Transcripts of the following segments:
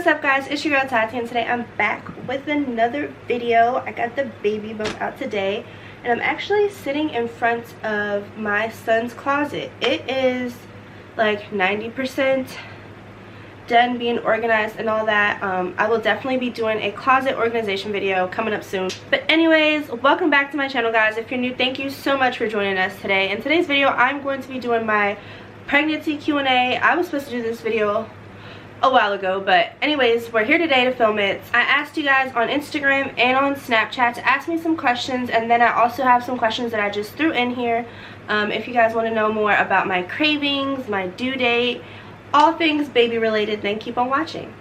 What's up guys, it's your girl Tati, and today I'm back with another video. I got the baby bump out today and I'm actually sitting in front of my son's closet. It is like 90% done being organized and all that. I will definitely be doing a closet organization video coming up soon. But anyways, welcome back to my channel guys. If you're new, thank you so much for joining us today. In today's video, I'm going to be doing my pregnancy Q&A. I was supposed to do this video a while ago, but anyways, we're here today to film it. I asked you guys on Instagram and on Snapchat to ask me some questions, and then I also have some questions that I just threw in here. If you guys want to know more about my cravings, my due date, all things baby related, then keep on watching.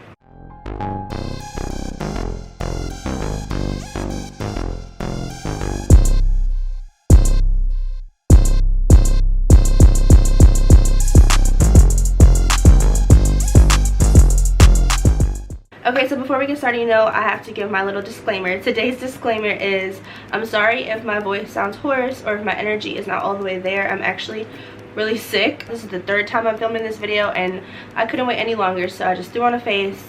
Okay, so before we get started, you know, I have to give my little disclaimer. Today's disclaimer is, I'm sorry if my voice sounds hoarse or if my energy is not all the way there. I'm actually really sick. This is the third time I'm filming this video and I couldn't wait any longer, so I just threw on a face,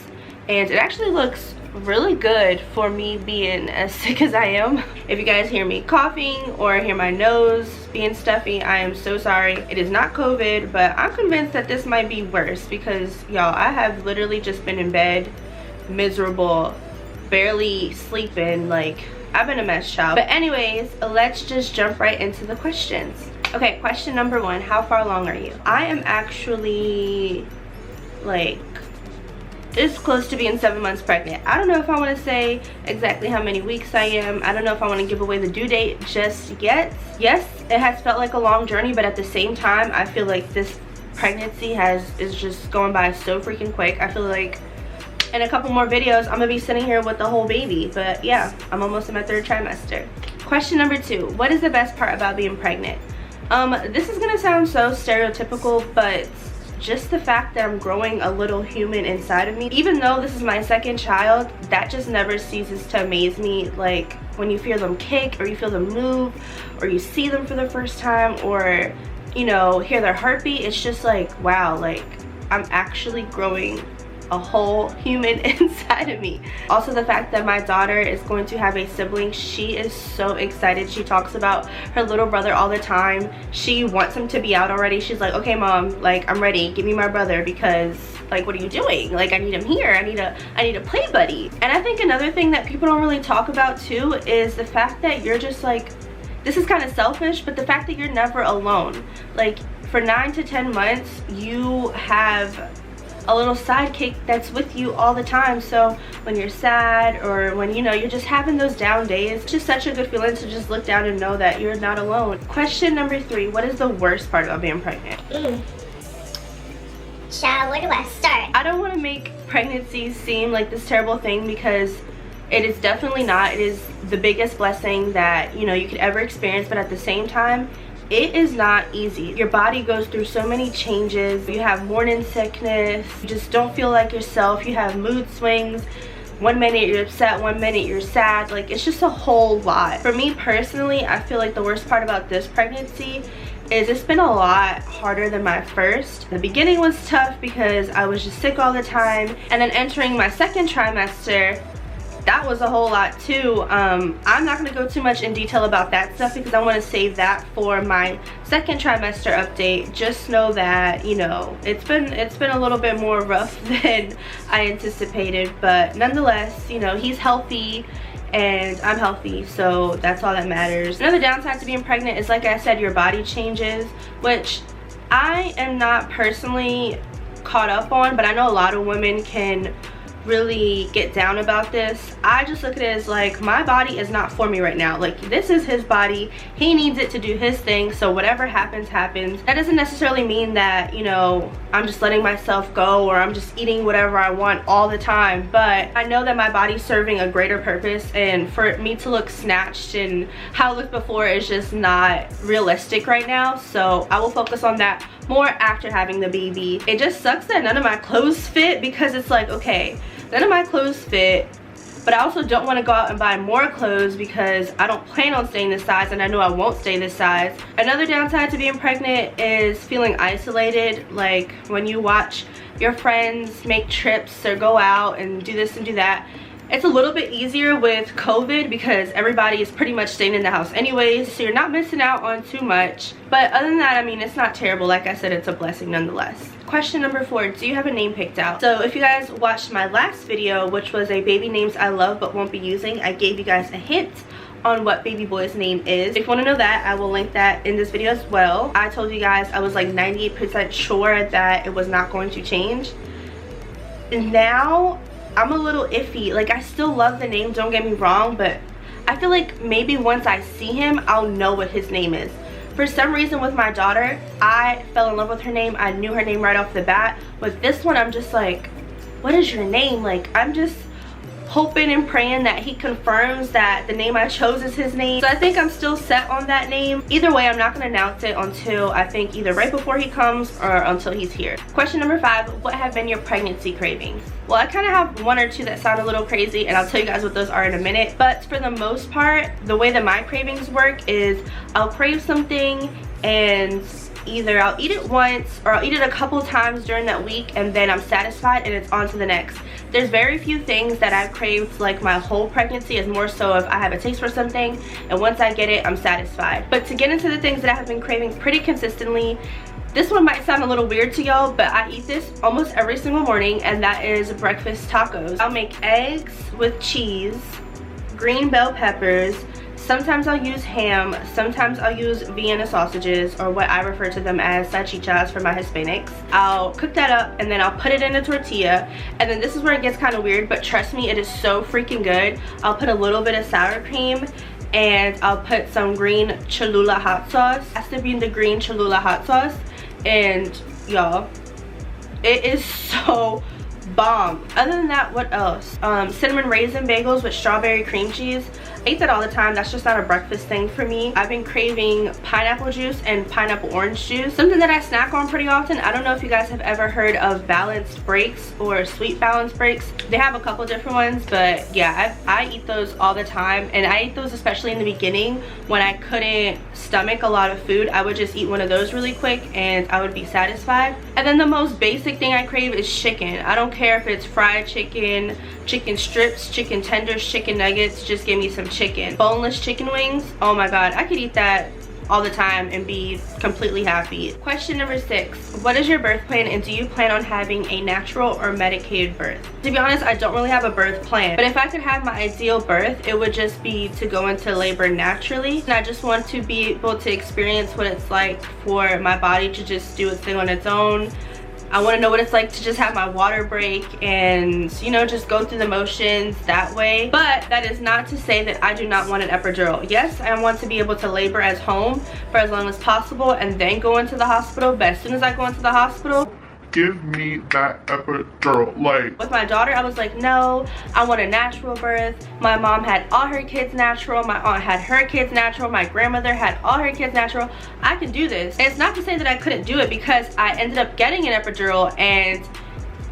and it actually looks really good for me being as sick as I am. If you guys hear me coughing or hear my nose being stuffy, I am so sorry. It is not COVID, but I'm convinced that this might be worse because y'all, I have literally just been in bed, miserable, barely sleeping. Like, I've been a mess, child. But anyways, let's just jump right into the questions. Okay, question number one, how far along are you? I am actually like this close to being 7 months pregnant. I don't know if I want to say exactly how many weeks I am. I don't know if I want to give away the due date just yet. Yes, it has felt like a long journey, but at the same time, I feel like this pregnancy is just going by so freaking quick. I feel like in a couple more videos I'm gonna be sitting here with the whole baby. But yeah, I'm almost in my third trimester. Question number two, what is the best part about being pregnant? This is gonna sound so stereotypical, but just the fact that I'm growing a little human inside of me. Even though this is my second child, that just never ceases to amaze me. Like when you feel them kick, or you feel them move, or you see them for the first time, or you know, hear their heartbeat, it's just like, wow, like I'm actually growing a whole human inside of me. Also, the fact that my daughter is going to have a sibling, she is so excited. She talks about her little brother all the time. She wants him to be out already. She's like, okay mom, like I'm ready, give me my brother, because like, what are you doing? Like, I need him here. I need a play buddy. And I think another thing that people don't really talk about too is the fact that you're just like, this is kind of selfish, but the fact that you're never alone. Like for 9 to 10 months you have a little sidekick that's with you all the time. So when you're sad, or when, you know, you're just having those down days, it's just such a good feeling to just look down and know that you're not alone. Question number three, what is the worst part about being pregnant? Child, where do I start? I don't want to make pregnancy seem like this terrible thing, because it is definitely not. It is the biggest blessing that, you know, you could ever experience, but at the same time, it is not easy. Your body goes through so many changes. You have morning sickness, you just don't feel like yourself, you have mood swings. One minute you're upset, one minute you're sad. Like, it's just a whole lot. For me personally, I feel like the worst part about this pregnancy is it's been a lot harder than my first. The beginning was tough because I was just sick all the time, and then entering my second trimester, that was a whole lot too. I'm not going to go too much in detail about that stuff because I want to save that for my second trimester update. Just know that, you know, it's been a little bit more rough than I anticipated, but nonetheless, you know, he's healthy and I'm healthy, so that's all that matters. Another downside to being pregnant is, like I said, your body changes, which I am not personally caught up on, but I know a lot of women can really get down about this. I just look at it as like, my body is not for me right now. Like, this is his body, he needs it to do his thing, so whatever happens happens. That doesn't necessarily mean that, you know, I'm just letting myself go or I'm just eating whatever I want all the time, but I know that my body's serving a greater purpose, and for me to look snatched and how I looked before is just not realistic right now. So I will focus on that more after having the baby. It just sucks that none of my clothes fit, because it's like, okay, none of my clothes fit, but I also don't want to go out and buy more clothes because I don't plan on staying this size, and I know I won't stay this size. Another downside to being pregnant is feeling isolated. Like when you watch your friends make trips or go out and do this and do that, it's a little bit easier with COVID because everybody is pretty much staying in the house anyways, so you're not missing out on too much. But other than that, I mean, it's not terrible. Like I said, it's a blessing nonetheless. Question number 4, do you have a name picked out? So if you guys watched my last video, which was a baby names I love but won't be using, I gave you guys a hint on what baby boy's name is. If you want to know that, I will link that in this video as well. I told you guys I was like 98% sure that it was not going to change. And now I'm a little iffy. Like, I still love the name, don't get me wrong, but I feel like maybe once I see him, I'll know what his name is. For some reason with my daughter, I fell in love with her name. I knew her name right off the bat. With this one, I'm just like, what is your name? Like, I'm just hoping and praying that he confirms that the name I chose is his name. So I think I'm still set on that name. Either way, I'm not going to announce it until I think either right before he comes or until he's here. Question number 5, what have been your pregnancy cravings? Well, I kind of have 1 or 2 that sound a little crazy, and I'll tell you guys what those are in a minute. But for the most part, the way that my cravings work is I'll crave something and either I'll eat it once or I'll eat it a couple times during that week, and then I'm satisfied and it's on to the next. There's very few things that I've craved like my whole pregnancy. Is more so if I have a taste for something and once I get it, I'm satisfied. But to get into the things that I have been craving pretty consistently, this one might sound a little weird to y'all, but I eat this almost every single morning, and that is breakfast tacos. I'll make eggs with cheese, green bell peppers, sometimes I'll use ham, sometimes I'll use Vienna sausages, or what I refer to them as salchichas for my Hispanics. I'll cook that up and then I'll put it in a tortilla, and then this is where it gets kind of weird, but trust me, it is so freaking good. I'll put a little bit of sour cream and I'll put some green Cholula hot sauce. It has to be the green Cholula hot sauce, and y'all, it is so bomb. Other than that, what else? Cinnamon raisin bagels with strawberry cream cheese. I eat that all the time. That's just not a breakfast thing for me. I've been craving pineapple juice and pineapple orange juice. Something that I snack on pretty often. I don't know if you guys have ever heard of balanced breaks or sweet balanced breaks. They have a couple different ones, but yeah, I eat those all the time, and I eat those especially in the beginning when I couldn't stomach a lot of food. I would just eat one of those really quick and I would be satisfied. And then the most basic thing I crave is chicken. I don't care if it's fried chicken, chicken strips, chicken tenders, chicken nuggets, just give me some chicken. Boneless chicken wings, oh my god, I could eat that all the time and be completely happy. Question number 6, what is your birth plan, and do you plan on having a natural or medicated birth? To be honest, I don't really have a birth plan, but if I could have my ideal birth, it would just be to go into labor naturally. And I just want to be able to experience what it's like for my body to just do its thing on its own. I want to know what it's like to just have my water break and, you know, just go through the motions that way. But that is not to say that I do not want an epidural. Yes, I want to be able to labor as home for as long as possible and then go into the hospital. But as soon as I go into the hospital, give me that epidural. Like, with my daughter, I was like, no, I want a natural birth. My mom had all her kids natural. My aunt had her kids natural. My grandmother had all her kids natural. I can do this. And it's not to say that I couldn't do it, because I ended up getting an epidural and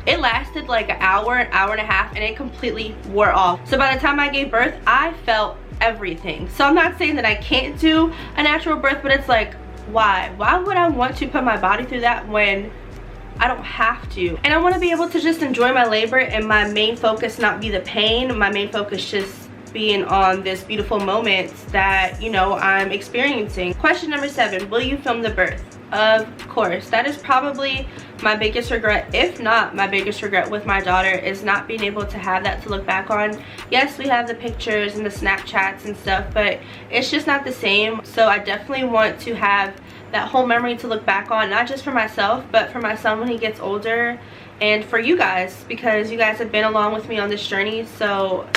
it lasted like an hour and a half, and it completely wore off. So by the time I gave birth, I felt everything. So I'm not saying that I can't do a natural birth, but it's like, why would I want to put my body through that when I don't have to? And I want to be able to just enjoy my labor and my main focus not be the pain. My main focus just being on this beautiful moment that, you know, I'm experiencing. Question number 7, will you film the birth? Of course. That is probably my biggest regret, if not my biggest regret with my daughter, is not being able to have that to look back on. Yes, we have the pictures and the Snapchats and stuff, but it's just not the same. So I definitely want to have that whole memory to look back on, not just for myself, but for my son when he gets older, and for you guys, because you guys have been along with me on this journey. So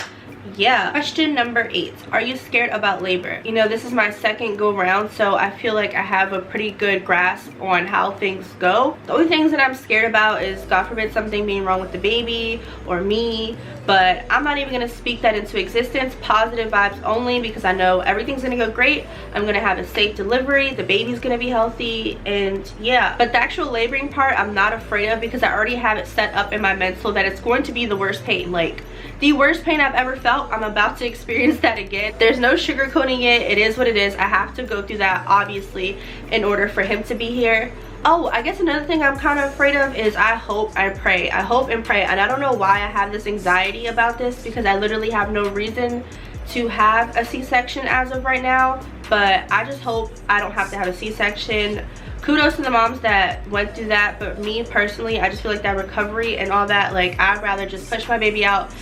yeah. Question number 8, are you scared about labor? You know, this is my second go round, so I feel like I have a pretty good grasp on how things go. The only things that I'm scared about is, God forbid, something being wrong with the baby or me, but I'm not even gonna speak that into existence. Positive vibes only, because I know everything's gonna go great. I'm gonna have a safe delivery, the baby's gonna be healthy, and yeah. But the actual laboring part I'm not afraid of, because I already have it set up in my mental that it's going to be the worst pain. Like, the worst pain I've ever felt, I'm about to experience that again. There's no sugarcoating it. It is what it is. I have to go through that, obviously, in order for him to be here. Oh, I guess another thing I'm kind of afraid of is I hope and pray, and I don't know why I have this anxiety about this, because I literally have no reason to have a C-section as of right now, but I just hope I don't have to have a C-section. Kudos to the moms that went through that, but me personally, I just feel like that recovery and all that, like, I'd rather just push my baby out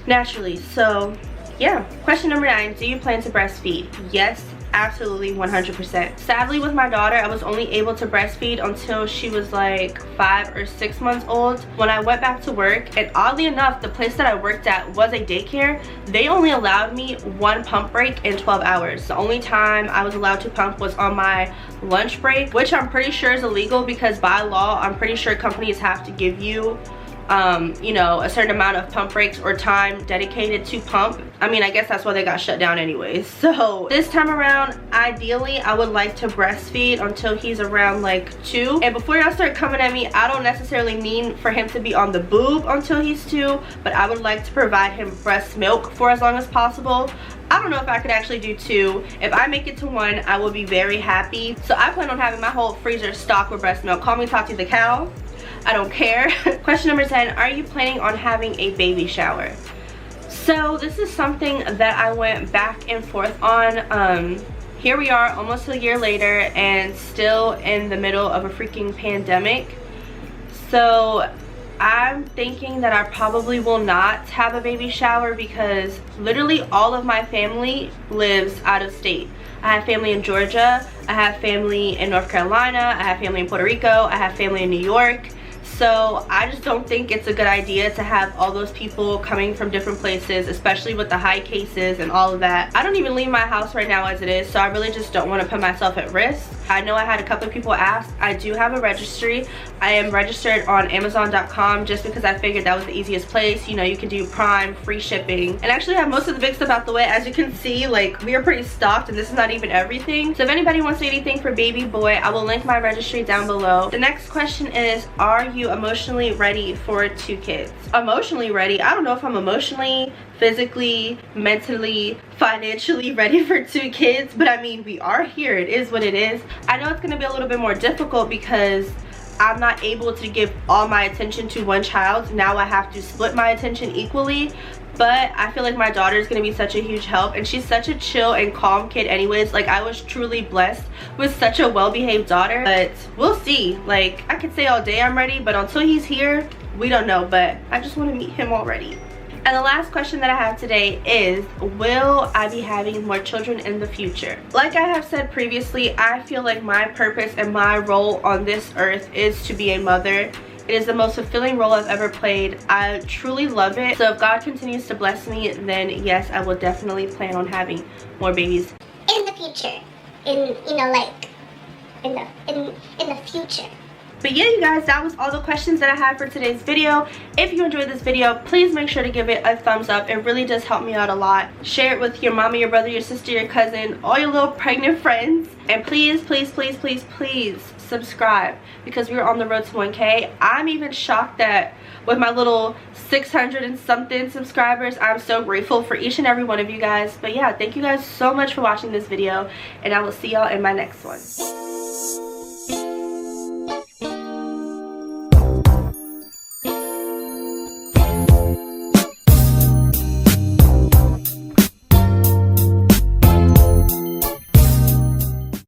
naturally. So yeah. Question number 9, do you plan to breastfeed? Yes, absolutely, 100%. Sadly, with my daughter, I was only able to breastfeed until she was like 5 or 6 months old. When I went back to work, and oddly enough, the place that I worked at was a daycare, they only allowed me 1 pump break in 12 hours. The only time I was allowed to pump was on my lunch break, which I'm pretty sure is illegal, because by law, I'm pretty sure companies have to give you you know, a certain amount of pump breaks or time dedicated to pump. I mean, I guess that's why they got shut down anyways. So this time around, ideally, I would like to breastfeed until he's around like 2. And before y'all start coming at me, I don't necessarily mean for him to be on the boob until he's 2, but I would like to provide him breast milk for as long as possible. I don't know if I could actually do 2. If I make it to 1, I will be very happy. So I plan on having my whole freezer stocked with breast milk. Call me Tati the cow. I don't care. Question number 10, are you planning on having a baby shower? So this is something that I went back and forth on. Here we are almost a year later and still in the middle of a freaking pandemic. So I'm thinking that I probably will not have a baby shower, because literally all of my family lives out of state. I have family in Georgia, I have family in North Carolina, I have family in Puerto Rico, I have family in New York. So I just don't think it's a good idea to have all those people coming from different places, especially with the high cases and all of that. I don't even leave my house right now as it is, so I really just don't want to put myself at risk. I know I had a couple of people ask. I do have a registry. I am registered on Amazon.com just because I figured that was the easiest place. You know, you can do Prime, free shipping, and actually have most of the big stuff out the way. As you can see, like, we are pretty stocked, and this is not even everything. So if anybody wants anything for baby boy, I will link my registry down below. The next question is, are you emotionally ready for 2 kids? Emotionally ready? I don't know if I'm emotionally, physically, mentally, financially ready for 2 kids, but I mean, we are here. It is what it is. I know it's going to be a little bit more difficult because I'm not able to give all my attention to 1 child. Now I have to split my attention equally, but I feel like my daughter is going to be such a huge help, and she's such a chill and calm kid anyways. Like, I was truly blessed with such a well-behaved daughter, but we'll see. Like, I could say all day I'm ready, but until he's here, we don't know. But I just want to meet him already. And the last question that I have today is, will I be having more children in the future? Like I have said previously, I feel like my purpose and my role on this earth is to be a mother. It is the most fulfilling role I've ever played. I truly love it. So if God continues to bless me, then yes, I will definitely plan on having more babies in the future. In, you know, like in the future. But yeah, you guys, that was all the questions that I had for today's video. If you enjoyed this video, please make sure to give it a thumbs up. It really does help me out a lot. Share it with your mama, your brother, your sister, your cousin, all your little pregnant friends. And please, please, please, please, please subscribe, because we're on the road to 1K. I'm even shocked that with my little 600 and something subscribers, I'm so grateful for each and every one of you guys. But yeah, thank you guys so much for watching this video, and I will see y'all in my next one.